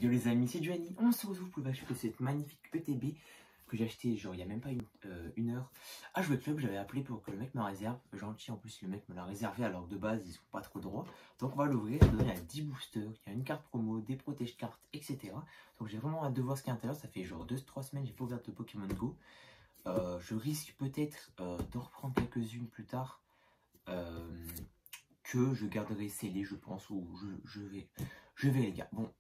Yo les amis, c'est Giovanni, on se retrouve pour acheter cette magnifique ETB que j'ai acheté genre il n'y a même pas une heure à Jouet Club. J'avais appelé pour que le mec me réserve, gentil en plus le mec me l'a réservé alors que de base ils sont pas trop droits. Donc on va l'ouvrir, dedans il y a 10 boosters, il y a une carte promo, des protège cartes, etc. Donc j'ai vraiment hâte de voir ce qu'il y a à l'intérieur, ça fait genre 2-3 semaines j'ai pas ouvert de Pokémon Go. Je risque peut-être d'en reprendre quelques-unes plus tard. Que je garderai scellé je pense, ou je vais les gars. Bon,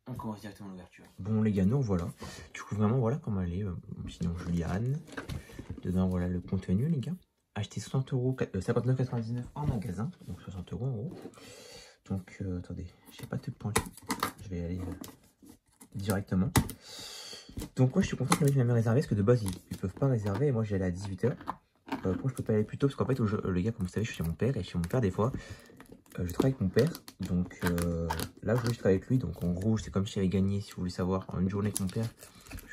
on commence directement l'ouverture. Bon les gars, nous voilà. Du coup vraiment voilà comment elle est. Sinon Juliane. Dedans voilà le contenu les gars. Acheté 60 €, 59,99 en magasin. Donc 60 € en gros. Donc attendez, j'ai pas de point. Je vais aller directement. Donc moi je suis content que le mec m'a réservé parce que de base ils peuvent pas réserver et moi j'y allais à 18 h. Pourquoi je peux pas aller plus tôt? Parce qu'en fait les gars comme vous savez je suis chez mon père et chez mon père des fois je travaille avec mon père, donc là je travaille avec lui, donc en gros c'est comme si j'avais gagné, si vous voulez savoir, en une journée avec mon père,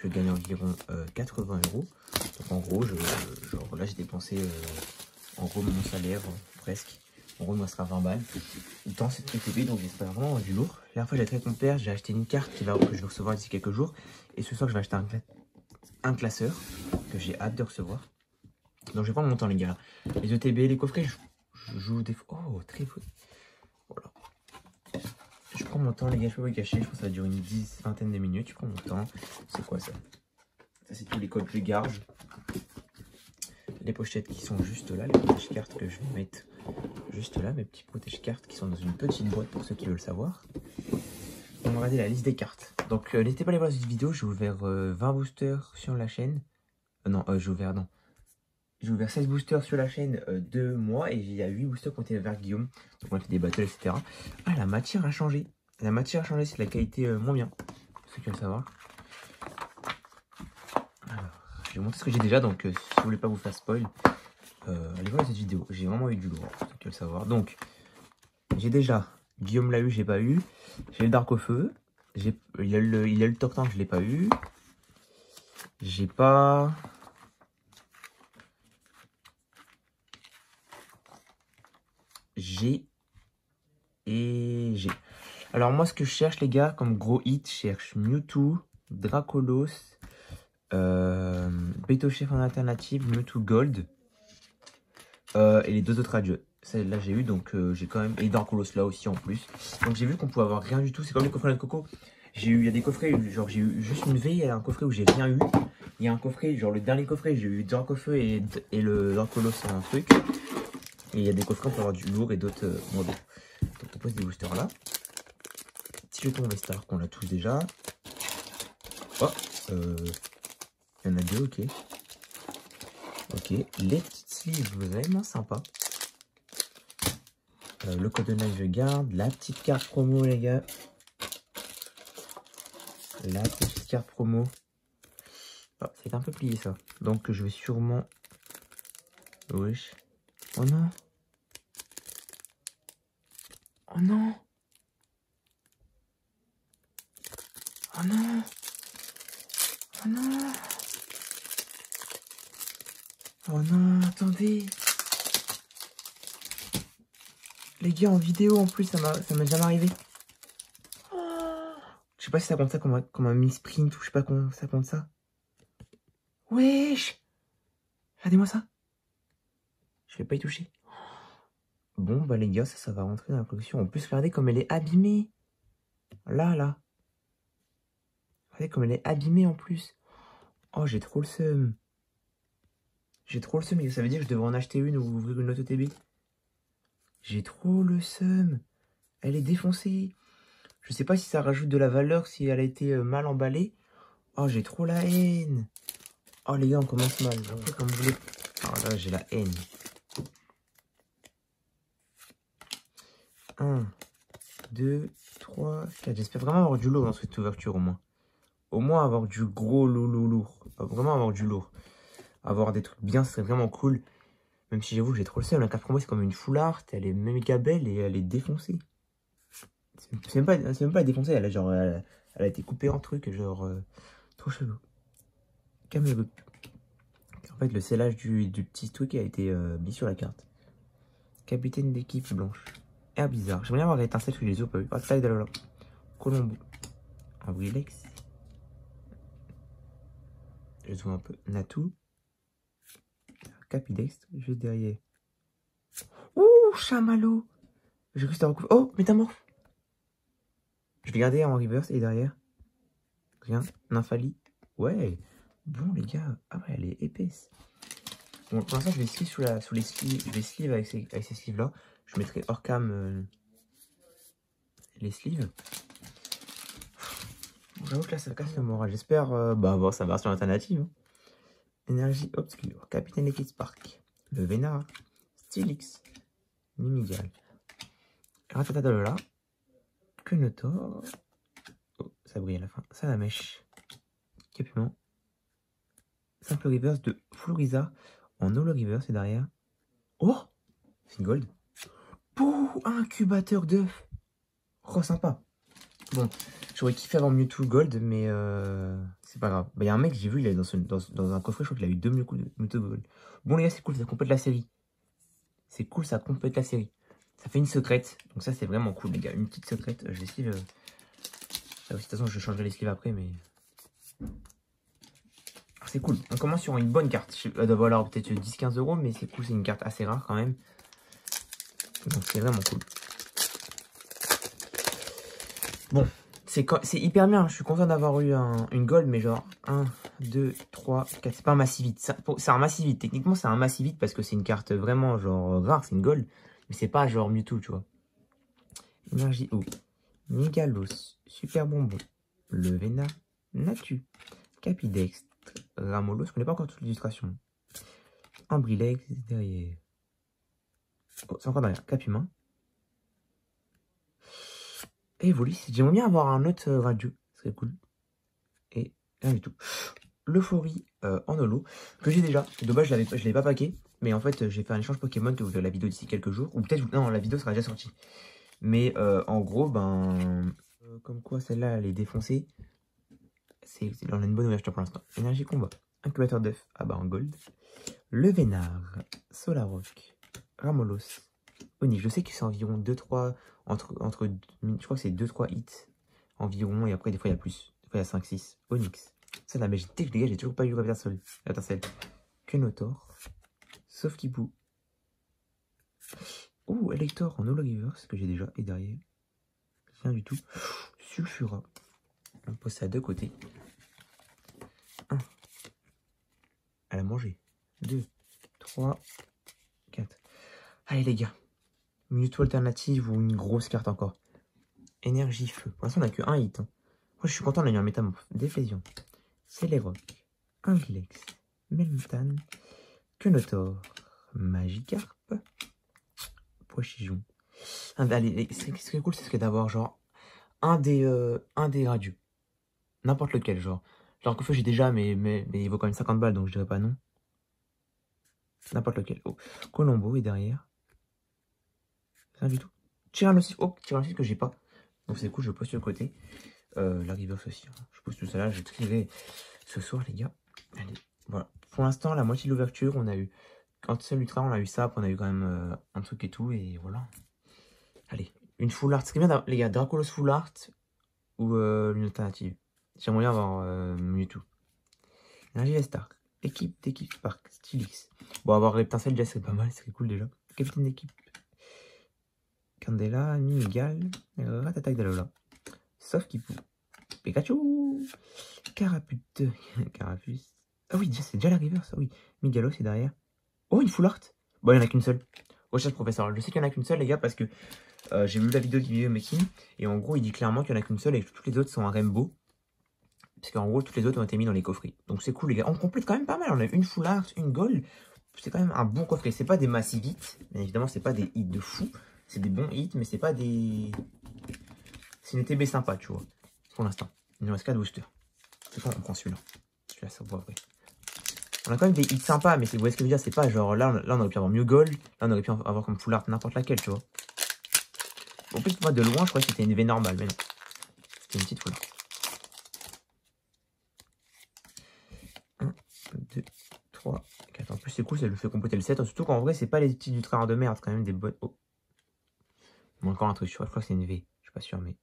je gagne environ 80 €. Donc en gros, genre là j'ai dépensé en gros mon salaire, presque. En gros il me restera 20 balles dans cette ETB, donc j'espère vraiment du lourd. La dernière fois j'ai travaillé avec mon père, j'ai acheté une carte que je vais recevoir d'ici quelques jours. Et ce soir je vais acheter un classeur que j'ai hâte de recevoir. Donc je vais prendre mon temps les gars. Les ETB, les coffrets, je joue des fois. Oh très fou. Voilà. Je prends mon temps les gars, je peux vous cacher, je pense que ça va durer une vingtaine de minutes. Je prends mon temps. C'est quoi ça? Ça c'est tous les codes que je garde. Les pochettes qui sont juste là, les protège cartes que je vais mettre juste là, mes petits protège cartes qui sont dans une petite boîte pour ceux qui veulent savoir. On va regarder la liste des cartes. Donc n'hésitez pas à aller voir cette vidéo, j'ai ouvert 20 boosters sur la chaîne. J'ai ouvert 16 boosters sur la chaîne de moi et il y a 8 boosters qui ont été vers Guillaume. Donc on a fait des battles, etc. Ah, la matière a changé. La matière a changé, c'est de la qualité moins bien. Pour ceux qui veulent savoir. Alors, je vais vous montrer ce que j'ai déjà. Donc si vous voulez pas vous faire spoil, allez voir cette vidéo. J'ai vraiment eu du lourd, pour ceux qui veulent savoir. Donc, j'ai déjà Guillaume l'a eu, j'ai pas eu. J'ai le Dark au feu. Il a le Tortank, je l'ai pas eu. J'ai pas... J'ai. Alors moi ce que je cherche les gars comme gros hit, je cherche Mewtwo, Dracolos, Beto Chef en alternative, Mewtwo Gold et les deux autres adieux. Celle-là j'ai eu donc j'ai quand même, et Dracolos là aussi en plus. Donc j'ai vu qu'on pouvait avoir rien du tout, c'est comme les coffrets de coco. Il y a des coffrets, genre j'ai eu juste une V, il y a un coffret où j'ai rien eu. Il y a un coffret, genre le dernier coffret, j'ai eu Dracofeu et le Dracolos c'est un truc. Et il y a des coffrets pour avoir du lourd et d'autres moins bon. Donc on pose des boosters là. Petit jeton Vestar qu'on a tous déjà. Oh, il y en a deux, ok. Ok, les petites sleeves vraiment sympa. Le code de night je garde. La petite carte promo les gars. La petite carte promo. Oh, c'est un peu plié ça. Donc je vais sûrement... Wesh. Oh non. Oh non. Oh non. Oh non. Oh non, attendez. Les gars, en vidéo en plus, ça m'est jamais arrivé. Oh. Je sais pas si ça compte ça comme un mi-sprint ou je sais pas comment ça compte ça. Wesh. Regardez-moi ça. Je vais pas y toucher. Bon, bah les gars, ça va rentrer dans la collection. En plus, regardez comme elle est abîmée. Là. Regardez comme elle est abîmée en plus. Oh, j'ai trop le seum. J'ai trop le seum, mais ça veut dire que je devrais en acheter une ou ouvrir une autre ETB. J'ai trop le seum. Elle est défoncée. Je sais pas si ça rajoute de la valeur, si elle a été mal emballée. Oh, j'ai trop la haine. Oh, les gars, on commence mal. Après, comme vous voulez. Oh là, j'ai la haine. 1, 2, 3, 4. J'espère vraiment avoir du lourd dans cette ouverture au moins. Au moins avoir du gros lourd. Vraiment avoir du lourd. Avoir des trucs bien, ce serait vraiment cool. Même si j'avoue que j'ai trop le seum. La carte pour moi, c'est comme une full art. Elle est méga belle et elle est défoncée. C'est même pas défoncée. Elle a été coupée en trucs. Genre, trop chelou. Calme-le. En fait, le scellage du petit truc a été mis sur la carte. Capitaine d'équipe blanche. Air bizarre. J'aimerais bien avoir l'étincelle sur les yeux. Pas eu. Ah, Colombo. Abrilex. Je zoome un peu. Natou. Capidextre, juste derrière. Ouh, Chamallow. J'ai cru que c'était recouvert. Oh, métamorphe. Je vais garder en reverse et derrière. Rien. Nymphalie. Ouais. Bon, les gars. Ah ouais, elle est épaisse. Bon, pour l'instant, je vais sleeve sous les sleeves. Je vais sleeve avec ces sleeves-là. Je mettrai hors cam les sleeves. Bon, j'avoue que là, ça casse le moral. J'espère. Bah, bon, ça va sur l'alternative. Hein. Énergie obscure. Capitaine Liquid Spark. Le Vénard. Stylix. Mimigal. Ratatadalola. Quenotor. Oh, ça brille à la fin. Salamèche. Capument. Simple reverse de Floriza en holo reverse et derrière. Oh, c'est une gold. Pouh, incubateur d'œufs. Oh, sympa. Bon, j'aurais kiffé avoir Mewtwo Gold, mais c'est pas grave. Bah, y a un mec, j'ai vu, il est dans un coffret, je crois qu'il a eu 2 Mewtwo Gold. Bon, les gars, c'est cool, ça complète la série. C'est cool, ça complète la série. Ça fait une secrète, donc ça, c'est vraiment cool, les gars. Une petite secrète. Je vais sleeve. De toute façon, je changerai les sleeves après, mais. C'est cool. On commence sur une bonne carte. Elle doit valoir peut-être 10-15 €, mais c'est cool, c'est une carte assez rare quand même. Donc, c'est vraiment cool. Bon, c'est hyper bien. Je suis content d'avoir eu une gold, mais genre 1, 2, 3, 4. C'est pas un massivite. C'est un massivite. Techniquement, c'est un massivite parce que c'est une carte vraiment genre rare. C'est une gold. Mais c'est pas genre Mewtwo, tu vois. Énergie O. Migalos. Super bonbon. Le Vénard. Natu. Capidextre. Ramolo. Je connais pas encore toute l'illustration. Ambrilex derrière. Oh, c'est encore derrière. Capumain. Et Volis, j'aimerais bien avoir un autre radio, ce serait cool. Et rien du tout. L'euphorie en holo, que j'ai déjà. Dommage, je l'avais pas packé. Mais en fait, j'ai fait un échange Pokémon que vous verrez la vidéo d'ici quelques jours. Ou peut-être, non, la vidéo sera déjà sortie. Mais en gros, ben. Comme quoi, celle-là, elle est défoncée. On a une bonne ouverture pour l'instant. Énergie combat. Incubateur d'œuf. Ah bah, en gold. Le Vénard. Solaroc. Ramolos. Onix. Je sais que c'est environ 2-3. Je crois que c'est 2-3 hits environ, et après des fois il y a plus, des fois il y a 5-6. Onix, c'est la magie, les gars, j'ai toujours pas eu Rapidarsel. Quenotor, sauf Kipou. Oh, Elector en holo reverse que j'ai déjà, et derrière, rien du tout. Sulfura, on pose ça de côté. 1, elle a mangé. 2, 3, 4. Allez les gars, Mewtwo alternative ou une grosse carte encore. Énergie feu. Pour l'instant, on n'a que un hit. Hein. Moi, je suis content d'avoir un métamorphe. Déflésion. Céléroc. Ingilex. Melmetan. Quenotor. Magikarp. Poichijon. Allez, ce qui est cool, c'est d'avoir genre un des radios. N'importe lequel, genre. Genre que feu, j'ai déjà, mais il vaut quand même 50 balles, donc je dirais pas non. N'importe lequel. Oh. Colombo est derrière. Rien du tout. Tyrannosaurus. Oh, Tyrannosaurus que j'ai pas. Donc c'est cool, je pose sur le côté. La reverse aussi. Hein. Je pose tout ça là, je trierai ce soir, les gars. Allez, voilà. Pour l'instant, la moitié de l'ouverture, on a eu. Quand c'est l'ultra, on a eu ça, après on a eu quand même un truc et tout, et voilà. Allez, une full art. Ce serait bien, les gars, Dracolos full art ou une alternative. J'aimerais bien avoir Mewtwo. Énergie Star. Équipe d'équipe Spark. Stylix. Bon, avoir Reptincelle déjà, c'est pas mal, c'est cool déjà. Capitaine d'équipe. Candela, Mimigal, Ratatagdalola, sauf Kipou, Pikachu, Carapute, Carapus. Ah oui, c'est déjà la reverse, ah oui. Migalo, c'est derrière. Oh, une full art. Bon, il n'y en a qu'une seule. Recherche professeur. Je sais qu'il n'y en a qu'une seule, les gars, parce que j'ai vu la vidéo du vidéo making. Et en gros, il dit clairement qu'il n'y en a qu'une seule et que toutes les autres sont un rainbow. Parce qu'en gros, toutes les autres ont été mis dans les coffrets. Donc c'est cool, les gars. On complète quand même pas mal. On a une full art, une gold. C'est quand même un bon coffret. C'est pas des massive hits. Bien évidemment, c'est pas des hits de fou. C'est des bons hits, mais c'est pas des. C'est une TB sympa, tu vois. Pour l'instant. Il nous reste 4 boosters. C'est quoi, on prend celui-là. Celui-là, ça voit après. On a quand même des hits sympas, mais vous voyez ce que je veux dire, c'est pas genre là on aurait pu avoir mieux gold, là on aurait pu avoir comme full art n'importe laquelle, tu vois. En plus, moi de loin, je crois que c'était une V normale, mais non. C'était une petite full art. 1, 2, 3, 4. En plus, c'est cool, ça lui fait compléter le 7. Surtout qu'en vrai, c'est pas les petits ultra rares de merde, quand même des bonnes. Oh. Bon, encore un truc, je crois que c'est une V, je suis pas sûr, mais.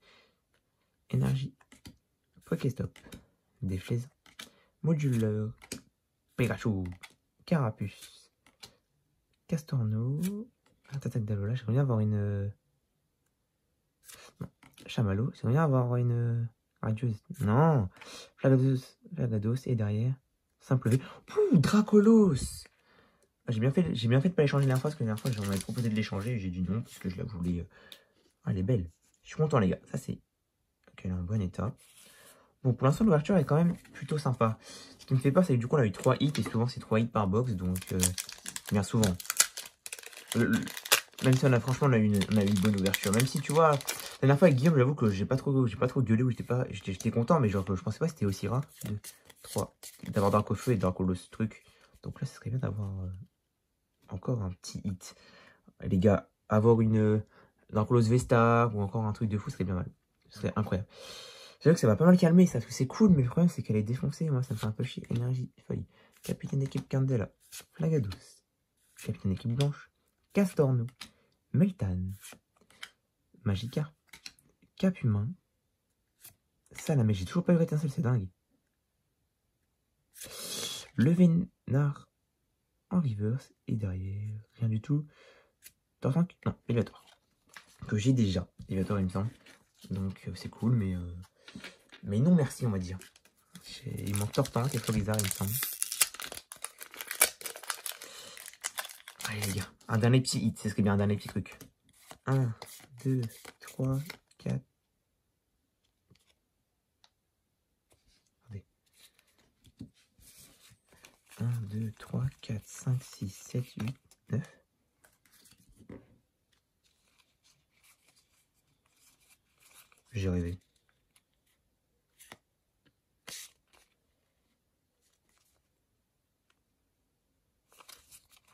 Énergie. Pokéstop. Déflaise. Moduleur. Pikachu. Carapuce. Castorno. Attaque d'Alola. J'aimerais bien avoir une... Non. Chamallow. J'aimerais bien avoir une... Radieuse. Non. Flagados. Et derrière... Simple V. Ouh, Dracolos. J'ai bien fait de pas l'échanger la dernière fois, parce que la dernière fois, j'en avais proposé de l'échanger et j'ai dit non, parce que je la voulais... elle est belle. Je suis content, les gars. Ça, c'est... Ok, elle est en bon état. Bon, pour l'instant, l'ouverture est quand même plutôt sympa. Ce qui me fait peur, c'est que du coup, on a eu 3 hits, et souvent, c'est 3 hits par box, donc... bien souvent. Même si franchement, on a eu une bonne ouverture. Même si, tu vois, la dernière fois, avec Guillaume, j'avoue que j'ai pas trop gueulé, ou j'étais content, mais genre, je pensais pas que c'était aussi rare. 2, 3, d'avoir Dracofeu et Dracolos truc. Donc là, ce serait bien d'avoir... encore un petit hit. Les gars, avoir une Dracolos V-Star ou encore un truc de fou, ce serait bien mal. Ce serait incroyable. J'avoue que ça va pas mal calmer ça, parce que c'est cool, mais le problème c'est qu'elle est défoncée. Moi, ça me fait un peu chier. Énergie, Feuille. Capitaine d'équipe Candela. Flagados. Capitaine d'équipe Blanche. Castorno. Meltan. Magikarp. Cap Humain. Salamé, j'ai toujours pas eu étincelle, c'est dingue. Le Vénard en reverse et derrière, rien du tout. Tortank, non, Élévator. Que j'ai déjà, Élévator il me semble. Donc c'est cool, mais non merci on va dire. Il manque Tortank et Florizard il me semble. Allez les gars, un dernier petit hit, c'est ce serait bien un dernier petit truc. 1, 2, 3, 4. Attendez. 1, 2, 3, 4, 5, 6, 7, 8, 9. J'ai rêvé.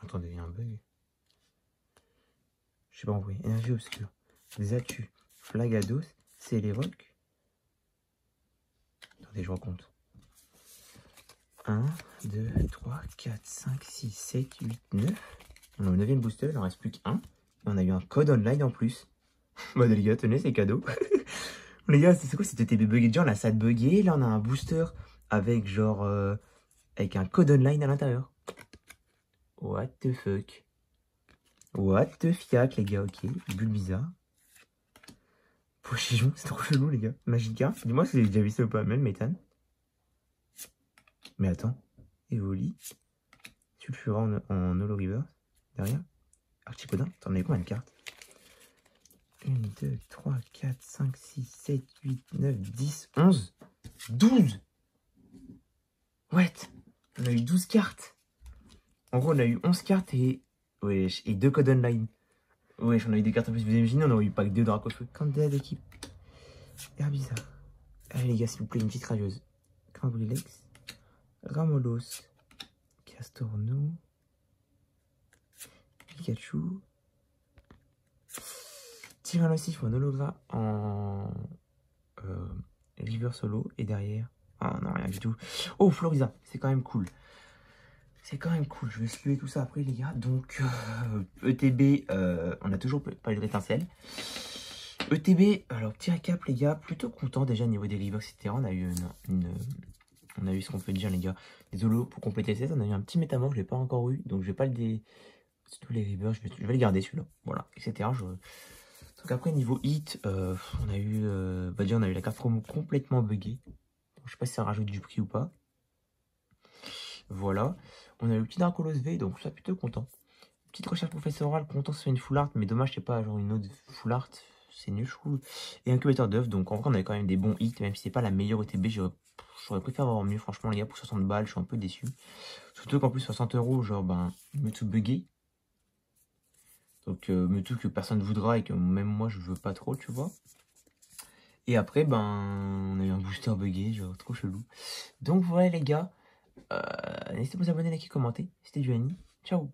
Attendez, il y a un bug. Je sais pas envoyer. Énergie obscure. Zatu. Flagados. Céléroc. Attendez, je recompte. 1, 2, 3, 4, 5, 6, 7, 8, 9. On a le 9ème booster, il en reste plus qu'un. Et on a eu un code online en plus. Bah les gars, tenez, c'est cadeau. Les gars, c'est quoi cette TB buggé? Déjà, on a ça de buggé. Là, on a un booster avec genre... avec un code online à l'intérieur. What the fuck? What the fiac, les gars, ok. Bulle bizarre. Pochijon, c'est trop chelou, les gars. Magikarp, dis-moi si vous avez déjà vu ça ou pas. Même Méthane. Mais attends. Evoli. Sulfura en Holo Reverse. Derrière. Archipodin. T'en as combien de cartes? 1, 2, 3, 4, 5, 6, 7, 8, 9, 10, 11, 12. What? On a eu 12 cartes. En gros, on a eu 11 cartes et... wesh, et 2 codes online. Wesh, on a eu des cartes en plus. Vous imaginez, on aurait eu pas que 2 Dracofeu. Candidat d'équipe. Herbizarre. Allez les gars, s'il vous plaît, une petite radieuse. Crambulilex. Ramolos. Castorno. Pikachu. Tyrannosif en hologramme en River Solo. Et derrière... ah non, rien du tout. Oh, Floriza, c'est quand même cool. C'est quand même cool. Je vais suivre tout ça après, les gars. Donc, ETB, on a toujours pas eu de rétincelle. ETB, alors petit récap, les gars. Plutôt content déjà au niveau des rivers, etc. On a eu on a eu ce qu'on peut dire, les gars. Des holos pour compléter ça. On a eu un petit métamorphe, je l'ai pas encore eu. Donc, je vais pas le tous les rivers, je vais le garder celui-là. Voilà, etc. Donc, après, niveau hit, on a eu, déjà, on a eu la carte promo complètement buggée. Donc, je sais pas si ça rajoute du prix ou pas. Voilà. On a eu le petit Dracolos V, donc ça plutôt content. Petite recherche professorale, content ça fait une full art, mais dommage c'est pas genre une autre full art, c'est nul je trouve. Et incubateur d'œufs, donc en vrai on avait quand même des bons hits, même si c'est pas la meilleure ETB, j'aurais préféré avoir mieux franchement les gars, pour 60 balles, je suis un peu déçu. Surtout qu'en plus 60 €, genre ben, Mewtwo buggé. Donc Mewtwo que personne ne voudra et que même moi je veux pas trop, tu vois. Et après ben, on a eu un booster buggé, genre trop chelou. Donc voilà les gars. N'hésitez pas à vous abonner, liker, commenter. C'était Giovanni. Ciao.